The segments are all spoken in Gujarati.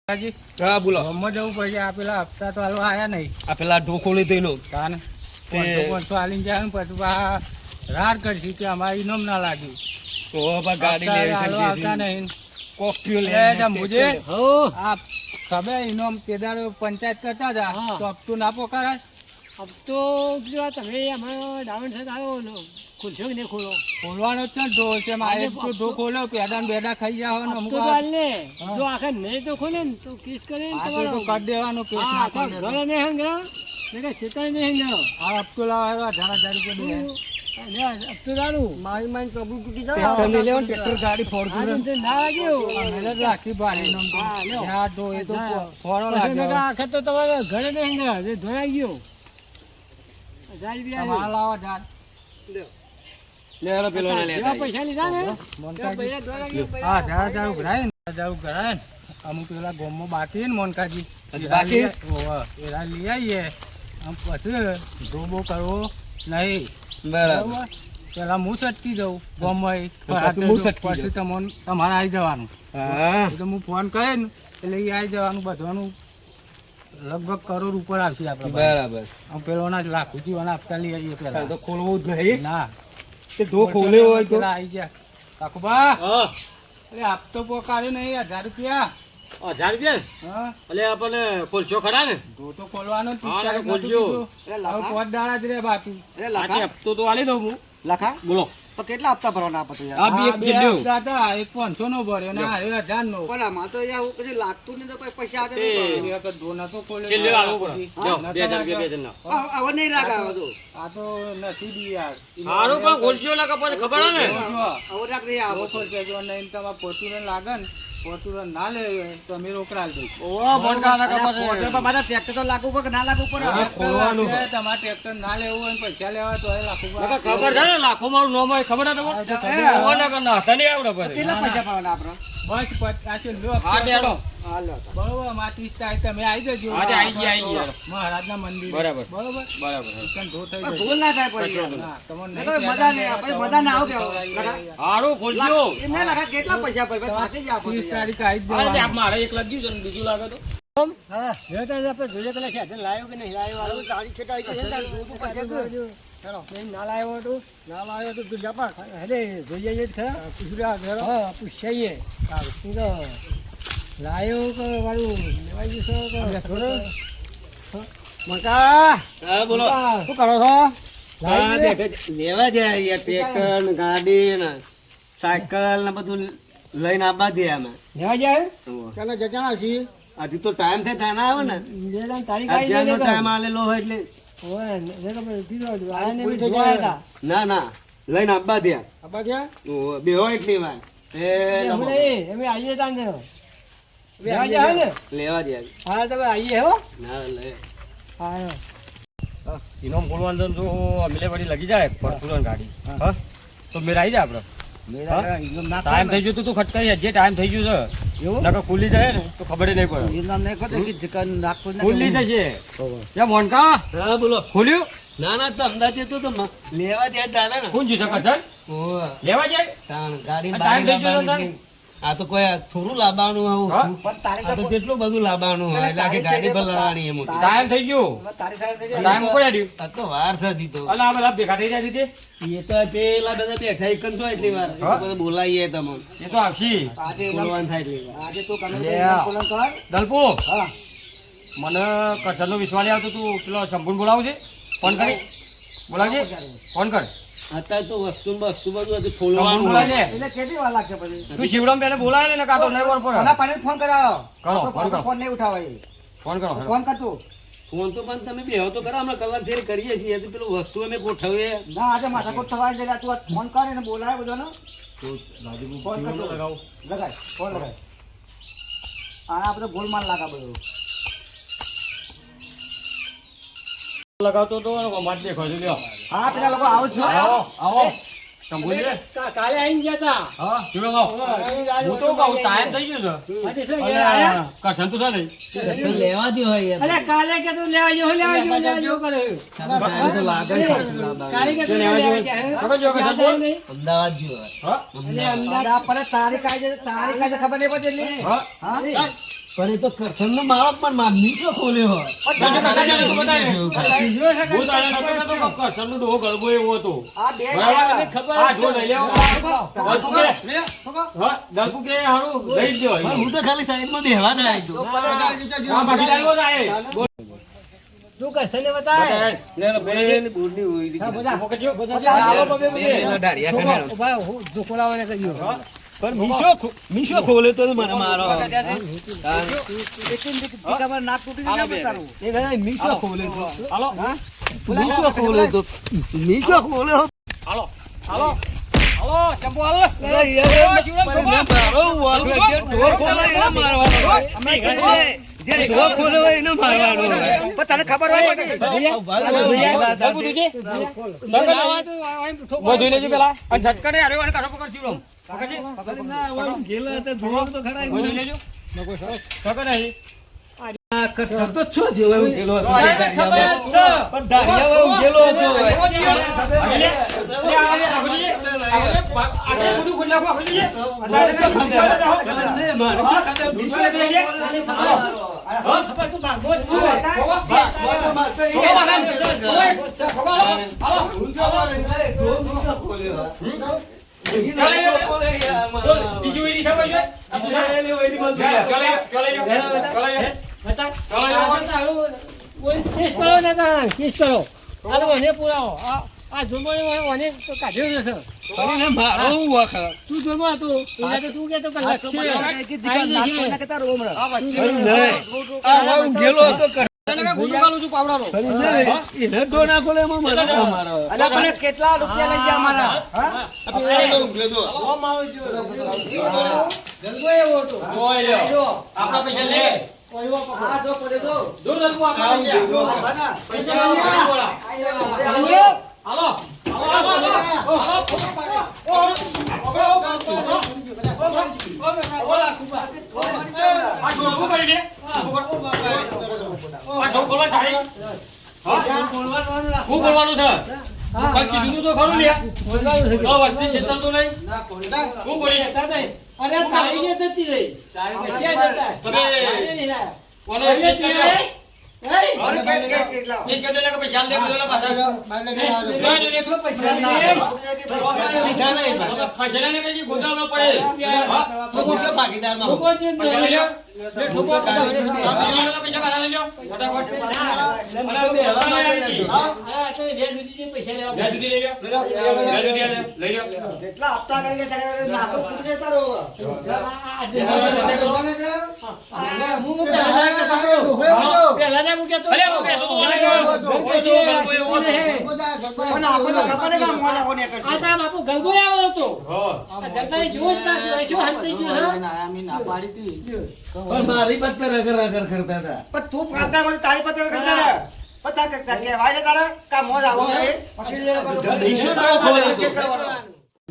હા બોલો. ગામમાં જવું પડશે. આ પેલા હપ્તા તો હાલવા આયા નહીં. આ પેલા ઢોકો લીધો એનો કાને 500 હાલીને જાય ને પછી આ રાડ કરશે કે અમારી ઇનામ ના લાગ્યું તો ગાડી લેવી આવતા નહીં. કોકીઓ મુજે આ ખબર ઇનામ તેદાર પંચાયત કરતા હતા તો હપ્તો ના પોકારાય. હપ્તો તમે અમારો ડાવણ સાહેબ આવ્યો ખુલશો કે નહીં ખોલો? ખોલવાનો જ છે ઢો છે. મારે તો ઢો ખોલ્યો પેડા ને બેડા ખાઈ જાવ ને અમુક જો આખા નહીં તો ખોલે ને તો કિસ કરે તો કરી દેવાનો કેસ ના કરે. ઘરે નહીં હંગા મેં શેતાય નહીં ને આ હપ્તો લાવવા 1000 રૂપિયા દે. હપ્તો દારૂ મારી મારી પ્રભુ તૂટી જાય. ટ્રેક્ટર ગાડી ફોડતું ના લાગ્યો રાખી ભારી નામ તો એ તો ફોડો લાગ્યો. આખા તો તમારે ઘરે નહીં હંગા જે ધોઈ ગયો 1000 રૂપિયા લાવો ઢાર લેવાનો પેલો ના લેતા પૈસા લીધા ને હા 1000 ઉઘરાય ને 1000 ઉઘરાય ને અમુક પેલા ગોમમાં બાકી ને મોનકાજી બાકી એરા લઈ આવીએ આમ પછી ધોબો કરવો નહીં. બરાબર. પેલા હું સટકી દઉં ગોમમાં પછી તમારે આવી જવાનું. હા તો હું ફોન કરે ને એટલે એ આવી જવાનું બધવાનું લગભગ કરોડ ઉપર આવશે આપણે. બરાબર. આમ પેલો ના લાખ જીવાના આપતા લઈ આવીએ પેલા તો ખોલવું જ નહીં ના તે ઢો ખોલ્યો હોય તો આવી જાય કાકુબા. એટલે આપતો પોકાર્યો નહીં 1000 રૂપિયા. 1000 રૂપિયા હા એટલે આપણને ખોલશો ખરા ને? ઢો તો ખોલવાનો જ હા, તારીખ ખોલજો. નથી કીધું. હવે 5 દાડા જ રે બાકી. હપ્તો તો આલી દઉં હું. લખા બોલો તો કેટલા હપ્તા ભરવાના આપતો યાર? આ બી એક બે છેલ્લું. હપ્તા હતા. એક 500 નો ભર્યો ને આ 1000 નો. પણ આમાં તો યાર પછી લાગતું નહીં તો પૈસા એ વખત ઢો નતો ખોલ્યો. છેલ્લે આલવું પડે. જાઓ, નતો 2000 રૂપિયા લાગ્યો. બે જણના. હવે નહીં લાગે હવે તો આ તો નસીબી યાર. હારું પણ ખોલશો ના કપાસ ખબર હે ને? હવે રાખ નહીં આવે ઓફર કેજો નહીં તમારે પોતુરન લાગે ને પોતુરન ના લે તો અમે રોકડા દઈ. ઓવા ભણકા ના કપાસ મારા ટ્રેક્ટર તો લાગુ પડે કે ના લાગુ પડે તમારે ટ્રેક્ટર ના લેવું હોય ને પૈસા લેવા તો એ લાખો નકર ખબર છે ને લાખો મારું નામ હોય ખબર હે તમને? ઓના કર ના તને આવડે પછી. કેટલા પૈસા ભરવાના આપણે? બસ પાછળ લો હા ડેડો. બરોબર માં 30 તારીખ તમે આવી જજો. આજે આવી ગયા. મહારાજના મંદિર બરાબર. બરોબર બરાબર. ઢો થઈ પણ જશે. ભૂલ ના થાય પછી ના, તમને નહીં તો મજા નહીં આવે. પછી મજા ના આવે કે હારું ખોલજો. એમને લાગે કેટલા પૈસા ભરવા થાકી જ આપો 30 તારીખ આવી આજે જવાનું. આપ મારે એક લગ્યું છે ને બીજું લાગે તો હા આપણે જોઈએ પેલા છે લાવ્યો કે નહીં લાવ્યો ગાડી ખેટાઈ ગઈ છે જોતું પછી ચલો ના લાવ્યો હતું ના લાવ્યો તો તું જપા અરે જોઈએ જ ખરા પૂછ્યા હા પૂછીએ તું તો લાવ્યો કે વાળું લેવાઈ ગયું છે મકા હા બોલો શું કરો છો લેવા જાય ટ્રેક્ટર ને ગાડી ને સાયકલ ને બધું લઈને આવવા દે અમે લેવા જાય ચાલો જણા છીએ હજી તો ટાઈમ થાય ના આવે ને તારીખ અત્યારનો ટાઈમ આલેલો હોય એટલે ના ના લઈને આવવા દે બે હોય એટલી વાર લેવા દે ના લે ઇનામ ખોલવાનું તો મિલેવાડી લગી જાય પરચુરન ગાડી હા તો મેરા આવી જાય આપડે ટાઈમ થઈ ગયો તું ખટકાઈ જે ટાઈમ થઈ ગયું છે નકર ખુલ્લી જાય ને તો ખબર નહીં પડે ખુલ્લી જશે ત્યાં મોનકા હા બોલો ખોલ્યું ના ના તો અમદાવાદ તો લેવા દે ચાલે ને કોણ જશે કરસન લેવા જાય ગાડી ટાઈમ થઈ ગયો તો આ તો કોઈ થોડું લાવવાનું આવું આ તો કેટલું બધું લાવવાનું હોય એટલે આખી ગાડી પર લાવવાની એમ ટાઈમ થઈ ગયો ટાઈમ કોઈ આડ્યું આ તો વાર સાધી તો અલા આ બધા ભેગા થઈ જાય છે એ તો પેલા બધા બેઠા એક જ હોય એટલી વાર બધા બોલાઈએ તમને એ તો આવશી બોલવાનું થાય એટલી વાર આજે તો દલપુ મને કરસન નો વિશ્વાસ નહીં આવતો તું પેલો સંપૂર્ણ બોલાવું છે ફોન કરી બોલાવજે ફોન કર અત્યારે તો વસ્તુ બધું હજુ સંપૂર્ણ ખોલવાનું બોલાવજે એટલે કેટલી વાર લાગશે પછી તું શિવરામ બેને બોલાવે ને કાં તો નહીં વાર પડે પાણી ફોન કરાવો કરો ફોન કરો ફોન નહીં ઉઠાવાય ફોન કરો ફોન કરતો ફોન તો પણ તમે બેહો તો ખરા હમણાં કલાક ફેર કરીએ છીએ હજુ પેલું વસ્તુ અમે ગોઠવીએ ના આજે માથાકૂટ થવા દે તું આ ફોન કરે ને બોલાય બધાનો ફોન કરતો લગાય ફોન લગાય આના બધો ગોલમાલ લાગા બધું લગાવતો તો માટ દેખો છો લ્યો હા પેલા લોકો આવો છો આવો આવો સંભોજી કાલે આવીને ગયા તા. હા ચલો આવો હું તો કહું ટાઈમ થઈ ગયો છે કરસન તો છે નહીં લેવા દો હોય અરે કાલે કે તું લેવા જો કરે તો લાગે કાલે કે તું લેવા જાય ખબર જો કરસન બોલ અમદાવાદ જો હા અમદાવાદ પર તારીખ આજે ખબર નહીં પડે હા હા પણ એ તો કરશનનો માળો પણ મીઠો ખોલ્યો હોય. કરશનનો ડોહો ગરબો એવો હતો. આ બે બરાબર? ખબર આ જો લઈ લેવો. હા, દલપુ કે હારું લઈ જ પણ હું તો ખાલી સાઈડમાં બેહવા જ આવ્યો હતો. આ બાકી ચાલ્યો જાય. તું કરશને બતાય. બેન બુરની હોય હતી. બેન દાઢિયા ખાનારો. ઉભા હું જોખલાવાને કર્યો. પણ મીશો ખોલ્યો તો મને મારો. નાક તૂટી જાય તારું. એ દાદા મીશો ખોલ્યો તો. હાલો. મીશો ખોલ્યો તો. મીશો ખોલ્યો. હાલો હાલો હાલો ચંપુ હાલો. મારો વાંક જે ઢોર ખોલાય એને મારવાનો હોય. જે ઢોર ખોલ્યો હોય એને મારવાનો હોય. પણ તને ખબર હોય કે જોઈ લેજો પેલા અને ઝટકને અરે વાને કાઢો પકડ સીરો ગેલા તો ઢોર તો ખરા. જોઈ લેજો પકડ અહીં તો છો જેવો એવું ગેલો હતો. ખબર જ છે. પણ ધારિયા એવું ગેલો હતો. કેસ કરો ને કાં કેસ કરો. આ તો મને પુરાવો. આ જોમો મને તો કાઢ્યો છે. પણ મારો વાંક. તું જોમો હતો એટલે તો તું કહેતો કે લક્ષ ગેલો હતો. તને કઈ ખોટું ગાલું છું પાવડાનો. એને ઢોર ના ખોલે એમાં મને મારો. અલા પણ કેટલા રૂપિયા લઈ ગયા મારા ગરબો એવો હતો. જોઈ લ્યો. આપણા પૈસા લે. આ જો પડે તો દો દલપુ આપણા પૈસા. હાલો શું કરવાનું છે? કંઈ કીધું તો ખરું લ્યા. વસ્તી છેતર તો નહીં. શું કરી? અરે તારી જે જતી રહી. તારી પછી જતા. તમે કોને કેસ કરજો? કેસ કરજો એટલે કે પૈસા લે બોલો પાછા. ફસેલાને કઈ ગોદામ ન પડે. ભાગીદારમાં લોકો જે પૈસા લઈ લ્યો. પૈસા પાછા લઈ લ્યો. ફટાફટ. આ તો બે સુધી જે પૈસા લેવા બે સુધી લઈ લ્યો. લઈ લ્યો. કેટલા હપ્તા કરી ગયા તારે નાકો તૂટી જાય તારો પેલા ના મૂકે તો અરે મૂકે તો ઓલે ગયો. પણ આપણને ખબર નહીં કે આ મોને કોને કરશે આ તા બાપુ ગંગો આવ્યો હતો. હા. આ ગંગાની જોર જ બાકી હોય. શું હંતી ગયું છે? પણ મારી પત્તર રગર રગર કરતા હતા. પણ તું કાકા મને તારી પત્ર કરતા રહે પણ તારે કહેવાય ને તારે કા મોજ આવો છે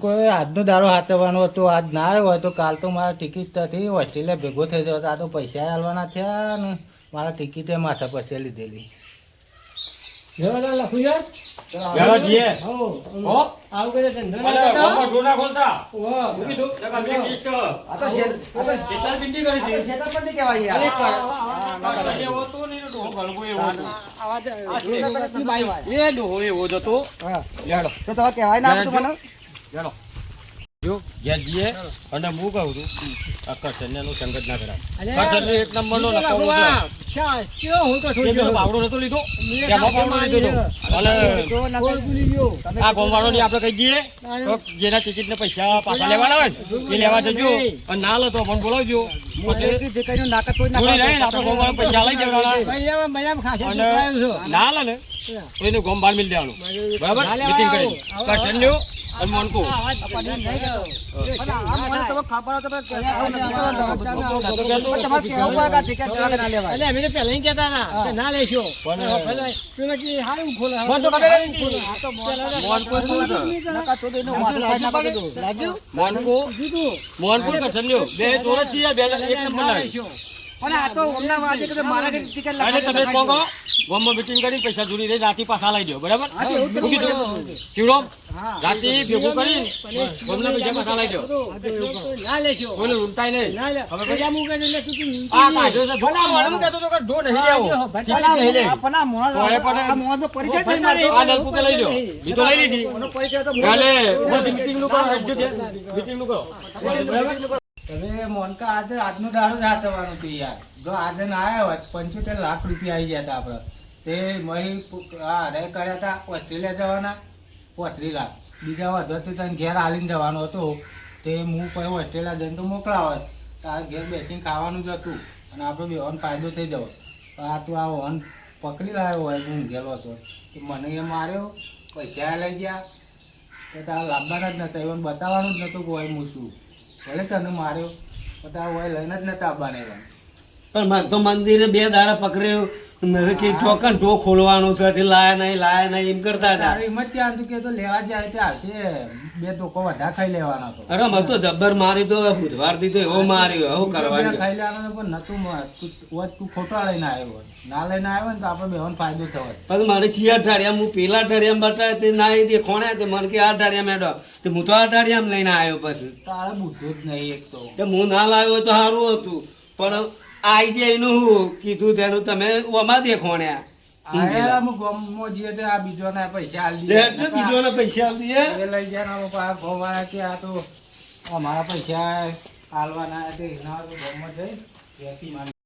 કોઈ આજનો દાડો હાથવાનો હતો, આજ ના આવ્યો હોય તો કાલ તો મારા ટિકિટ હતી ઓસ્ટ્રેલિયા ભેગો થઈ જતો. આ તો પૈસા આલવાના થયા ને મારા ટિકિટે માથા પાસે લીધેલી. લખું બેહો જીએ. હો? આવું કરે ધંધો અલે ગોમાં ઢોના ખોલતા. ઓહો. શું કીધું? નકા મેં કિસ કર. આ તો છેતરપિંડી કરી છે. છેતરપિંડી કહેવાય યાર કઈ એવો તો નહીં ને ડોહો ગળગો એવો હતો. એ ડોહો એવો જ હતો. હા લેડો. તો તમે કહેવાય ના આપતું મને લેડો. જો ઘેર જઈએ અને હું કહું છું આ કરશનનો સંગત ના કરાય. કરશનનો એક નંબરનો નકામો છે. તે પેલો બાવડો નતો લીધો? તેમાં બાવડો લીધો હતો. અને આ ગોમવાળોની આપણે કહી દઈએ તો જેના ટિકિટને પૈસા પાછા લેવાના હોય ને એ લેવા જજો. અને ના લે તો મને બોલાવજો. પછી જે કઈ નાકા કોઈ થોડી રહીને આપણે ગોમવાળો પૈસા લઈ જવાના. અને ના લે ને તો એને ગોમ બહાર મિલ દેવાનું. બરાબર? મીટિંગ કરી કરશનનો અને મોનકો. મોનકો કરશનનો બે જોર જ છીએ. બે એક નંબર લાગે. પણ આ તો હમણાં વાજે કે મારા કે ટિકિટ અરે લખાવી તમે દો. કહો ગામમાં મીટિંગ કરી પૈસા જોડી દે રાતી પાછા લઈ દો બરાબર હા, એવું જ શું કીધું કરવું. શિવરામ હા. રાતે ભેગું કરી ગામના પૈસા પાછા લઈ દો કોઈને લૂંટાય નહીં હવે પછી આ કાઢ્યો છે ઢોલ વાળાનું કહેતો હતો કે ઢોલ નહીં લેવો ટિકિટ નહીં લે પણ આ મોહન- તો એ પણ- આ મોહનનો પરિચય થઈ મારો. આ નલકુકે લઈ દો ઈ તો લઈ લીધી એનો પરિચય તો કાલે મીટિંગ નું કરો મીટિંગ નું કરો બરાબર હવે મોનકા આજનું દારૂ જ હાથવાનું હતું યાર જો આજે ના આવ્યા હોત 75 લાખ રૂપિયા આવી ગયા હતા આપણે તે અરે કર્યા હતા ઓસ્ટ્રેલિયા જવાના 35 લાખ બીજા વધવાથી તને ઘેર હાલીને જવાનું હતું તે હું પછી ઓસ્ટ્રેલિયા જઈને તો મોકલાવત તારે ઘેર બેસીને ખાવાનું જ હતું અને આપણે બેવાનો ફાયદો થઈ જવો આ તું આ વહન પકડી લાવ્યો હોય હું ઊંઘેલો હતો તો મને એ માર્યો પૈસા લઈ ગયા તો તારે લાવવાના જ નતા એવું બતાવવાનું જ નતું કે હોય હું શું ભલે તને માર્યો પણ તારે હોય લઈને જ નતા આવવાના એવા પણ મને તો મંદિરે 2 દાડા પકડ્યો કે ચોકન ઢો ખોલવાનું છે તે લાયા નહીં એમ કરતા હતા. તારે એમ જ ત્યાં હતું કે તો લેવા જાય તે આવશે 2 ધોકો વધારે ખાઈ લેવાના તો અરે મને તો જબ્બર મારી તો બુધવાર થી તો એવો માર્યો એવું બે કરવાનું ખાઈ લેવાના પણ નતું તું ખોટા લઈને આવ્યો હોત. ના લઈને આવ્યો ને તો આપણે બેવાનો ફાયદો થયો હોત. પણ મારે ચિયા ઢાળિયા હું પેલા ઢાળિયામાં બતાવે તે ના એ ખોણ્યા તે મને કે આ ઢાળિયા મેડો તે હું તો આ ઢાળિયામાં લઈને આવ્યો પછી તારે બુદ્ધો જ નહીં એક તો તે હું ના લાવ્યો તો સારું હતું પણ આઈ જાય એનું હું કીધું તેનું તમે ઓમાં દેખોણ્યા આયા અમે ગામમાં જઈએ તો આ બીજોના પૈસા આલી લે જો બીજોને પૈસા આપી દે એ લઈ જાય ને ગોવાળા કે આ તો અમારા પૈસા આલવાના તે એના ગામમાં જઈ